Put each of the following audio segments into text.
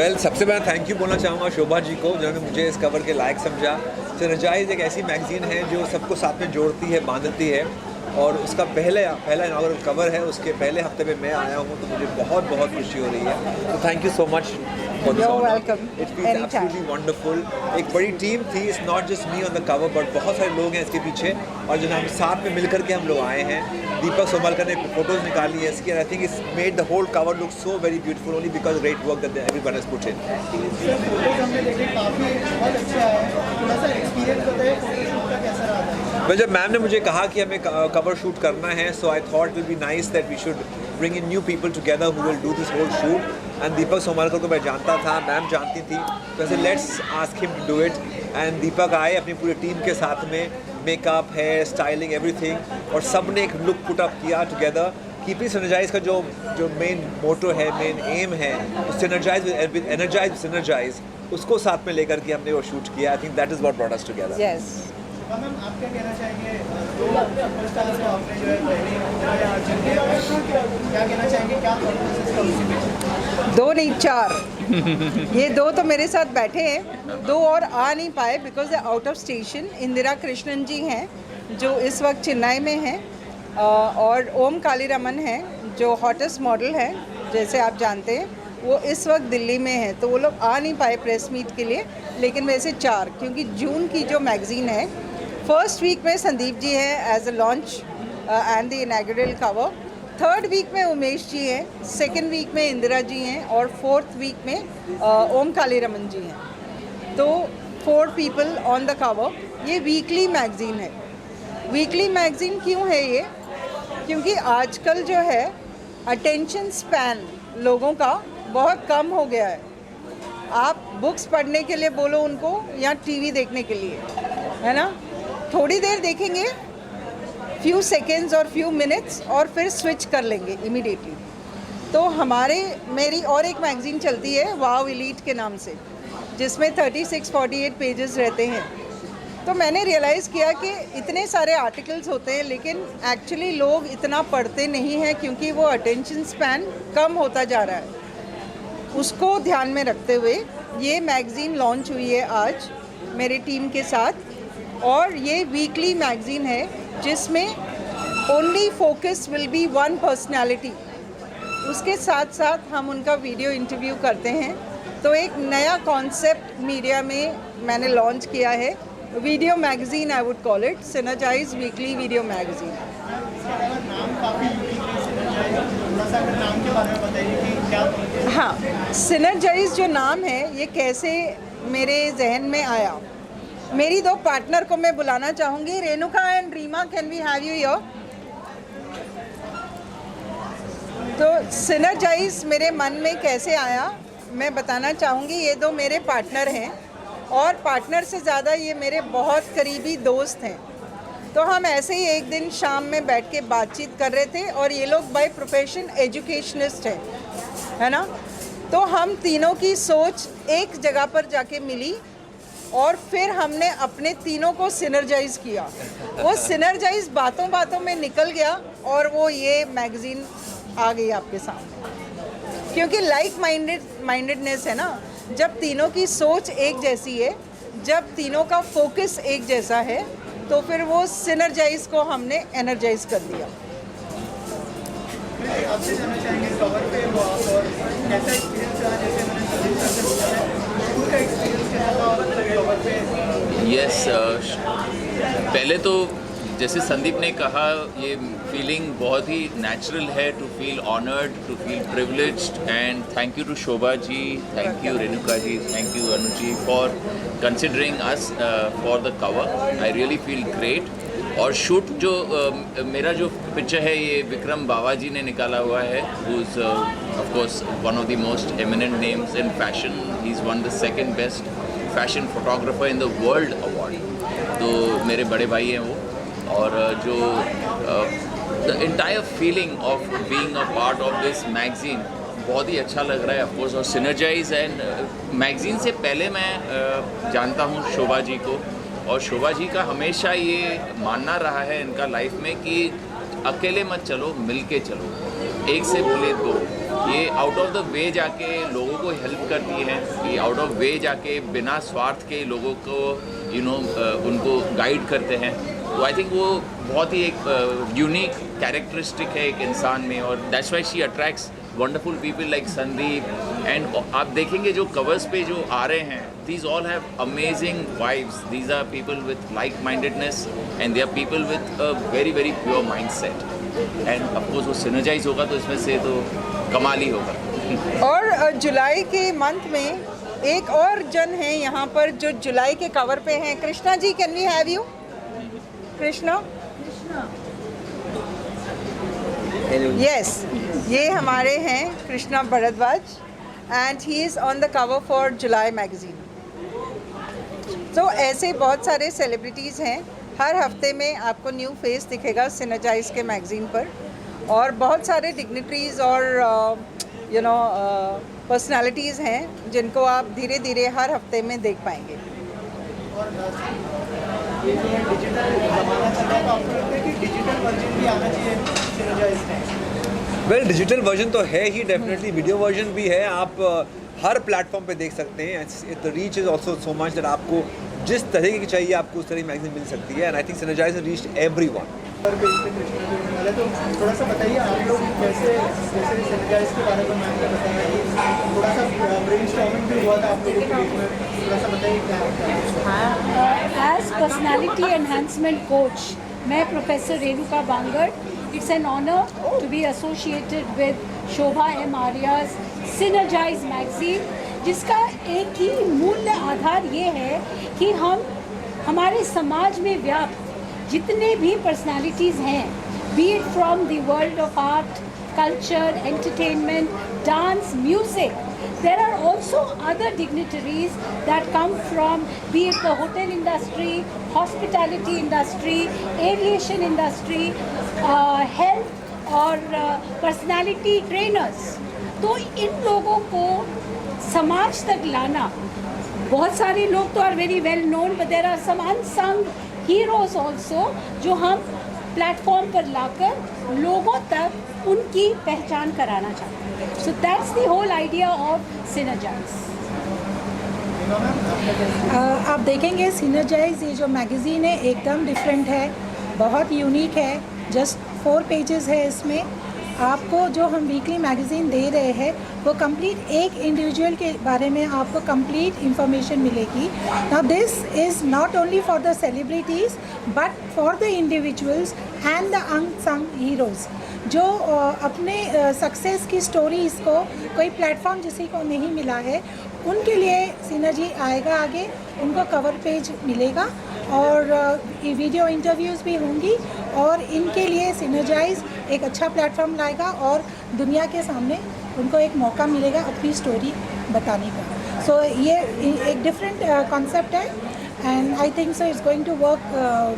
Well सबसे पहले thank you बोलना चाहूँगा शोभा जी को, जिन्होंने मुझे इस कवर के लायक समझा। सिनर्जाइज एक ऐसी मैगज़ीन है जो सबको साथ में जोड़ती है, बांधती है, और उसका पहला इनॉग्रेशन कवर है, उसके पहले हफ्ते में मैं आया हूँ, तो मुझे बहुत बहुत खुशी हो रही है। तो thank you so much for this honour. Welcome, it feels absolutely wonderful. एक बड़ी टीम थी, it's not just me on the cover, but बहुत सारे लोग हैं इसके पीछे, और जो हम साथ में मिलकर के हम लोग आए हैं। दीपक सोमलकर ने फोटोज निकाली है इसकी, and I think it's made the whole cover look so very beautiful only because great work that everyone has put in. Photos हमने देखे, काफ़ी बहुत अच्छे आए हैं। थोड़ा सा एक्सपीरियंस बताइए फोटोशूट का कैसा रहा था? जब मैम ने मुझे कहा कि हमें कवर शूट करना है, so I thought will be nice that we should bring in new people together who will do this whole shoot. And Deepak Somalkar को मैं जानता था, मैम जानती थी, तो ऐसे let's ask him to do it. And Deepak आए अपनी पूरी टीम के साथ में, मेकअप, हेयर स्टाइलिंग, एवरीथिंग, और सब ने एक लुक पुट अप किया टुगेदर। कीपिंग सिनर्जाइज का जो मेन मोटो है, मेन एम है, सिनर्जाइज विद एनर्जाइज सिनर्जाइज, उसको साथ में लेकर के हमने वो शूट किया। I think that is what brought us together. Yes. Ma'am आप क्या कहना चाहेंगे? दो सुपरस्टार्स को आपने जो है क्या कहना चाहेंगे, क्या थॉट प्रोसेस था उसी में? दो नहीं 4 ये दो तो मेरे साथ बैठे हैं, दो और आ नहीं पाए because they out of station. Indira Krishnan ji हैं जो इस वक्त चेन्नई में हैं, और ओम कालीरमन हैं जो हॉटेस्ट मॉडल है जैसे आप जानते हैं, वो इस वक्त दिल्ली में है, तो वो लोग आ नहीं पाए प्रेस मीट के लिए। लेकिन वैसे 4, क्योंकि जून की जो मैगज़ीन है, फर्स्ट वीक में संदीप जी हैं as a launch and the inaugural cover, third week में उमेश जी हैं, सेकेंड वीक में इंदिरा जी हैं, और फोर्थ वीक में ओम कालीरमन जी हैं। तो 4 पीपल ऑन द कवर। ये वीकली मैगज़ीन है। वीकली मैगज़ीन क्यों है ये? क्योंकि आजकल जो है अटेंशन स्पैन लोगों का बहुत कम हो गया है। आप बुक्स पढ़ने के लिए बोलो उनको या टीवी देखने के लिए, है ना, थोड़ी देर देखेंगे, फ्यू सेकेंड्स और फ्यू मिनट्स, और फिर स्विच कर लेंगे इमीडिएटली। तो मेरी और एक मैगज़ीन चलती है वाव एलीट के नाम से, जिसमें 36-48 पेजेस रहते हैं। तो मैंने रियलाइज़ किया कि इतने सारे आर्टिकल्स होते हैं, लेकिन एक्चुअली लोग इतना पढ़ते नहीं हैं, क्योंकि वो अटेंशन स्पैन कम होता जा रहा है। उसको ध्यान में रखते हुए ये मैगज़ीन लॉन्च हुई है आज मेरी टीम के साथ, और ये वीकली मैगज़ीन है जिसमें only focus will be one personality. उसके साथ साथ हम उनका वीडियो इंटरव्यू करते हैं। तो एक नया कॉन्सेप्ट मीडिया में मैंने लॉन्च किया है, video magazine, I would call it synergise weekly video magazine. नाम काफ़ी यूनिक है सिनर्जाइज, थोड़ा सा अगर नाम के बारे में बताइए कि क्या? हाँ, सिनर्जाइज जो नाम है ये कैसे मेरे जहन में आया? मेरी 2 पार्टनर को मैं बुलाना चाहूँगी, Renuka and Reema, can we have you here? तो सिनर्जाइज मेरे मन में कैसे आया मैं बताना चाहूँगी। ये 2 मेरे पार्टनर हैं, और पार्टनर से ज़्यादा ये मेरे बहुत करीबी दोस्त हैं। तो हम ऐसे ही एक दिन शाम में बैठ के बातचीत कर रहे थे, और ये लोग बाय प्रोफेशन एजुकेशनिस्ट हैं, है ना। तो हम तीनों की सोच एक जगह पर जाके मिली, और फिर हमने अपने तीनों को सिनर्जाइज किया। वो सिनर्जाइज बातों बातों में निकल गया, और वो ये मैगज़ीन आ गई आपके सामने। क्योंकि लाइक माइंडेडनेस है ना, जब तीनों की सोच एक जैसी है, जब तीनों का फोकस एक जैसा है, तो फिर वो सिनर्जाइज को हमने एनर्जाइज कर दिया। आपसे जानना चाहेंगे कवर पे वो आप, और कैसा एक्सपीरियंस रहा? जैसे मैंने संदीप सर से पूछा है, शूट का एक्सपीरियंस कैसा था, और कवर पे? यस, पहले तो जैसे संदीप ने कहा, ये फीलिंग बहुत ही नेचुरल है, to feel honoured, to feel privileged, and thank you to Shobha ji, thank you Renuka ji, thank you Anu ji for considering us for the cover. I really feel great. और शूट जो मेरा जो पिक्चर है, ये विक्रम बावा जी ने निकाला हुआ है, who is of course one of the most eminent names in fashion. He is one the second best fashion photographer in the world award. तो मेरे बड़े भाई हैं वो, और जो the entire feeling of being a part of this magazine बहुत ही अच्छा लग रहा है ऑफकोर्स। और सिनर्जाइज एंड मैगज़ीन से पहले मैं जानता हूँ शोभा जी को, और शोभा जी का हमेशा ये मानना रहा है इनका लाइफ में कि अकेले मत चलो, मिल के चलो, एक से भले दो। ये आउट ऑफ द वे जाके लोगों को हेल्प करती है, ये आउट ऑफ वे जाके बिना स्वार्थ के लोगों को उनको गाइड करते हैं। तो आई थिंक वो बहुत ही एक यूनिक कैरेक्टरिस्टिक है एक इंसान में, और that's why she attracts wonderful people like Sandeep. And आप देखेंगे जो कवर्स पे जो आ रहे हैं, these all have amazing vibes, these are people with like mindedness and they are people with a very very pure mind set. And of course वो Synergize होगा तो इसमें से तो कमाल ही होगा। और जुलाई के मंथ में एक और जन है यहाँ पर जो जुलाई के कवर पे हैं। Krishna ji, can we have you? Krishna, yes, ये हमारे हैं Krishna Bhardwaj and he is on the cover for July magazine. तो ऐसे बहुत सारे सेलिब्रिटीज़ हैं, हर हफ्ते में आपको न्यू फेस दिखेगा सिनर्जाइज के मैगज़ीन पर, और बहुत सारे डिग्निटरीज़ और पर्सनालिटीज़ हैं जिनको आप धीरे धीरे हर हफ्ते में देख पाएंगे। और ये जो है डिजिटल ज़माना चल रहा है, तो आपको लगता है कि डिजिटल वर्जन भी आना चाहिए सिनर्जाइज में? वेल, डिजिटल वर्जन तो है ही, डेफिनेटली वीडियो वर्जन भी है। आप हर प्लेटफॉर्म पे देख सकते हैं। The reach is also so much that आपको जिस तरीके की चाहिए आपको उस तरह की मैगजीन मिल सकती है। And I think synergise has reached everyone. तो थोड़ा सा बताइए आप लोग कैसे, जैसे सिनर्जाइज के बारे में मैंने बताया कि थोड़ा सा ब्रेनस्टॉर्मिंग भी हुआ था आप लोगों के बीच में, थोड़ा सा बताइए क्या? एज पर्सनालिटी एनहांसमेंट कोच, मैं professor Renuka Bangad. It's an honour to be associated with Shobha M Arya's Synergize magazine, जिसका एक ही मूल्य आधार ये है कि हम हमारे समाज में व्याप्त जितने भी पर्सनालिटीज़ हैं, B it from the world of art, culture, entertainment, dance, music, there are also other dignitaries that come from, be it the hotel industry, hospitality industry, aviation industry, health और personality trainers। तो इन लोगों को समाज तक लाना, बहुत सारे लोग तो are very well known, but there are some unsung heroes also जो हम प्लेटफॉर्म पर लाकर लोगों तक उनकी पहचान कराना चाहते हैं। So that's the whole idea of Synergize. आप देखेंगे सिनर्जाइज ये जो मैगज़ीन है एकदम डिफरेंट है, बहुत यूनिक है। जस्ट 4 पेजेस है इसमें। आपको जो हम वीकली मैगज़ीन दे रहे हैं वो कंप्लीट एक इंडिविजुअल के बारे में आपको कंप्लीट इंफॉर्मेशन मिलेगी। Now this is not only for the celebrities but for the individuals and the unsung heroes जो अपने सक्सेस की स्टोरीज़ को कोई प्लेटफॉर्म जिसी को नहीं मिला है, उनके लिए सिनर्जी आएगा आगे, उनको कवर पेज मिलेगा और वीडियो इंटरव्यूज़ भी होंगी, और इनके लिए सिनर्जाइज एक अच्छा प्लेटफॉर्म लाएगा और दुनिया के सामने उनको एक मौका मिलेगा अपनी स्टोरी बताने का। सो ये एक डिफरेंट कॉन्सेप्ट है and I think so it's going to work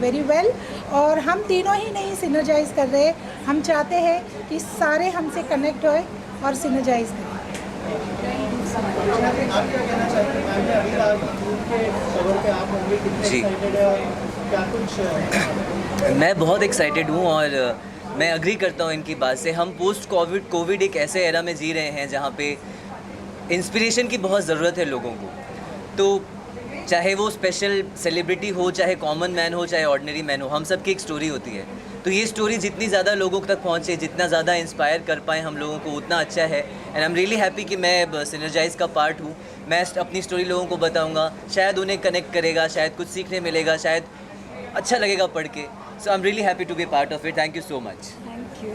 very well. और हम तीनों ही नहीं सिनर्जाइज कर रहे, हम चाहते हैं कि सारे हमसे कनेक्ट होए और सिनर्जाइज करें। आप क्या कहना चाहते हैं? मैंने अभी कहा कि जून के कवर पे आप होंगे, कितने जी। एक्साइटेड है और क्या कुछ? मैं बहुत एक्साइटेड हूँ और मैं अग्री करता हूँ इनकी बात से। हम पोस्ट कोविड एक ऐसे एरा में जी रहे हैं जहाँ पे इंस्पिरेशन की बहुत ज़रूरत है लोगों को। तो चाहे वो स्पेशल सेलिब्रिटी हो, चाहे कॉमन मैन हो, चाहे ऑर्डिनरी मैन हो, हम सब की एक स्टोरी होती है। तो ये स्टोरी जितनी ज़्यादा लोगों तक पहुँचे, जितना ज़्यादा इंस्पायर कर पाएँ हम लोगों को, उतना अच्छा है। And I am really happy कि मैं सिनर्जाइज का पार्ट हूँ। मैं अपनी स्टोरी लोगों को बताऊँगा, शायद उन्हें कनेक्ट करेगा, शायद कुछ सीखने मिलेगा, शायद अच्छा लगेगा पढ़ के। So I am really happy to be part of it. Thank you so much. Thank you.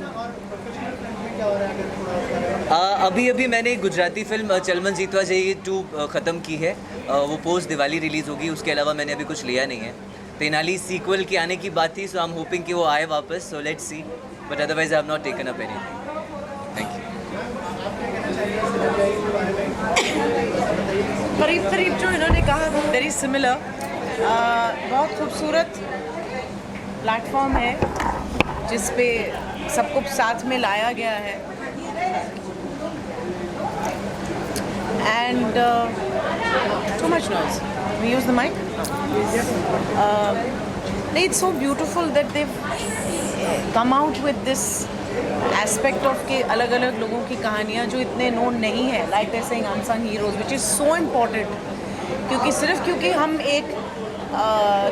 और प्रोफेशनल फ्रंट में क्या हो रहा है अगर थोड़ा अभी मैंने गुजराती फिल्म चलमन जीतवा जाइए 2 ख़त्म की है। वो पोस्ट दिवाली रिलीज़ होगी। उसके अलावा मैंने अभी कुछ लिया नहीं है। तेनाली सीक्वल के आने की बात थी, सो आई एम होपिंग कि वो आए वापस। So let's see, but otherwise I have not taken up anything. Thank you. करीब जो इन्होंने कहा वेरी सिमिलर। बहुत खूबसूरत प्लेटफॉर्म है जिस पे सबको साथ में लाया गया है and too much noise. We use the mic. It's so beautiful that they've come out with this aspect of के अलग अलग लोगों की कहानियाँ जो इतने नोन नहीं है, like they saying unsung heroes, which is so important. क्योंकि सिर्फ क्योंकि हम एक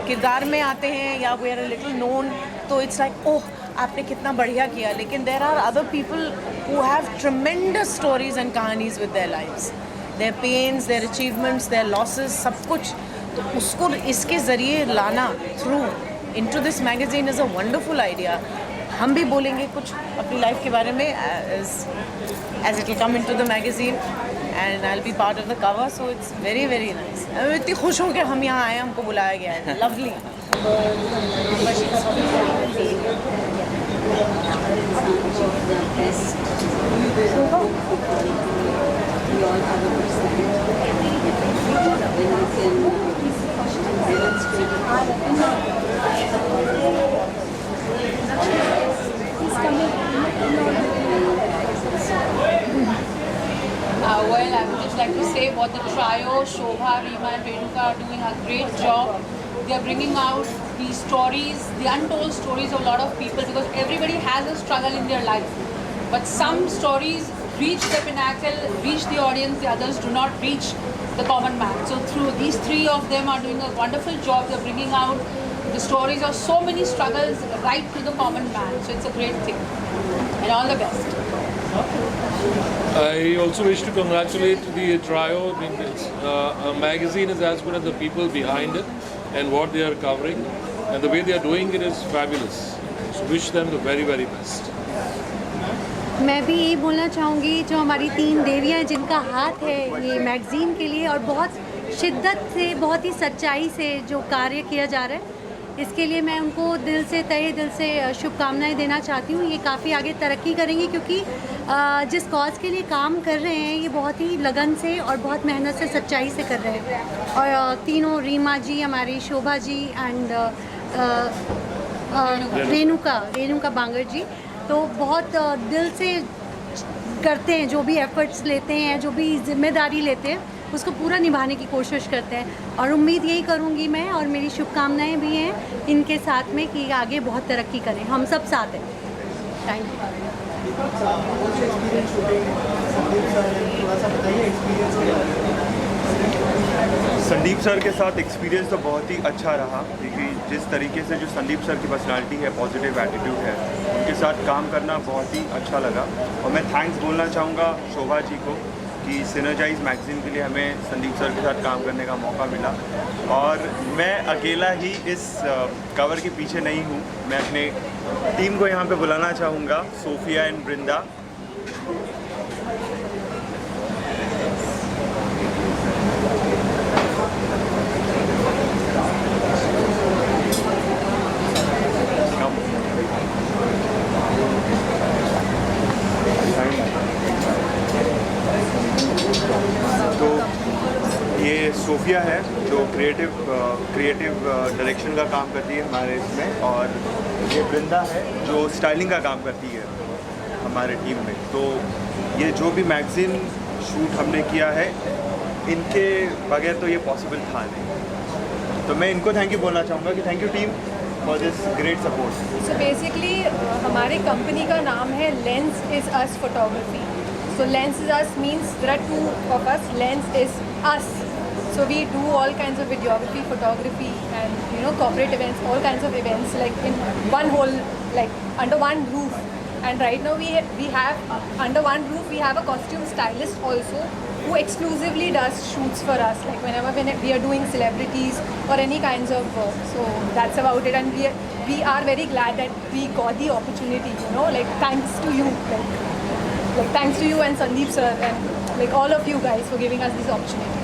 किरदार में आते हैं या we are a little known, तो इट्स लाइक ओह आपने कितना बढ़िया किया, लेकिन there are other people who have tremendous stories and कहानीज with their lives, their pains, their achievements, their losses, सब कुछ। तो उसको इसके ज़रिए लाना through into this magazine is a wonderful idea. हम भी बोलेंगे कुछ अपनी लाइफ के बारे में as it will come into the magazine and I will be part of the cover, so it's very very nice. मैं इतनी खुश हूँ कि हम यहाँ आए, हमको बुलाया गया है, lovely. Well, I would just like to say what the trio, Shobha, Reema and Renuka are doing a great job. They are bringing out these stories, the untold stories of a lot of people, because everybody has a struggle in their life. But some stories reach the pinnacle, reach the audience, the others do not reach the common man. So through these three of them are doing a wonderful job. They are bringing out the stories of so many struggles right to the common man. So it's a great thing. And all the best. I also wish to congratulate the trio. I mean, it's, a magazine is as good as the people behind it and what they are covering, and the way they are doing it is fabulous. So wish them the very, very best. मैं भी यही बोलना चाहूँगी, जो हमारी 3 देवियाँ हैं जिनका हाथ है ये मैगज़ीन के लिए और बहुत शिद्दत से, बहुत ही सच्चाई से जो कार्य किया जा रहा है, इसके लिए मैं उनको दिल से, तहे दिल से शुभकामनाएं देना चाहती हूँ। ये काफ़ी आगे तरक्की करेंगी, क्योंकि जिस कॉज के लिए काम कर रहे हैं ये बहुत ही लगन से और बहुत मेहनत से, सच्चाई से कर रहे हैं। और तीनों, रीमा जी, हमारी शोभा जी एंड रेणुका बांगर जी, तो बहुत दिल से करते हैं, जो भी एफर्ट्स लेते हैं, जो भी जिम्मेदारी लेते हैं, उसको पूरा निभाने की कोशिश करते हैं। और उम्मीद यही करूँगी मैं, और मेरी शुभकामनाएं भी हैं इनके साथ में कि आगे बहुत तरक्की करें, हम सब साथ हैं। Thank you. संदीप सर के साथ एक्सपीरियंस तो बहुत ही अच्छा रहा, क्योंकि जिस तरीके से जो संदीप सर की पर्सनालिटी है, पॉजिटिव एटीट्यूड है, उनके साथ काम करना बहुत ही अच्छा लगा। और मैं थैंक्स बोलना चाहूँगा शोभा जी को कि सिनर्जाइज मैगज़ीन के लिए हमें संदीप सर के साथ काम करने का मौका मिला। और मैं अकेला ही इस कवर के पीछे नहीं हूँ, मैं अपने टीम को यहाँ पे बुलाना चाहूँगा, सोफिया एंड वृंदा। ये सोफिया है जो क्रिएटिव डायरेक्शन का काम करती है हमारे इसमें, और ये वृंदा है जो स्टाइलिंग का काम करती है हमारे टीम में। तो ये जो भी मैगज़ीन शूट हमने किया है, इनके बगैर तो ये पॉसिबल था नहीं। तो मैं इनको थैंक यू बोलना चाहूँगा कि thank you team for this great support. So basically हमारे कंपनी का नाम है lens is us photography. So Lens is us means there are 2 of us. Lens is us. So we do all kinds of videography, photography, and corporate events, all kinds of events, like in one whole, like under one roof. And right now we have under one roof we have a costume stylist also who exclusively does shoots for us. Like whenever we are doing celebrities or any kinds of work. So that's about it. And we are very glad that we got the opportunity. Like thanks to you. Like thanks to you and Sandeep sir and like all of you guys for giving us this opportunity.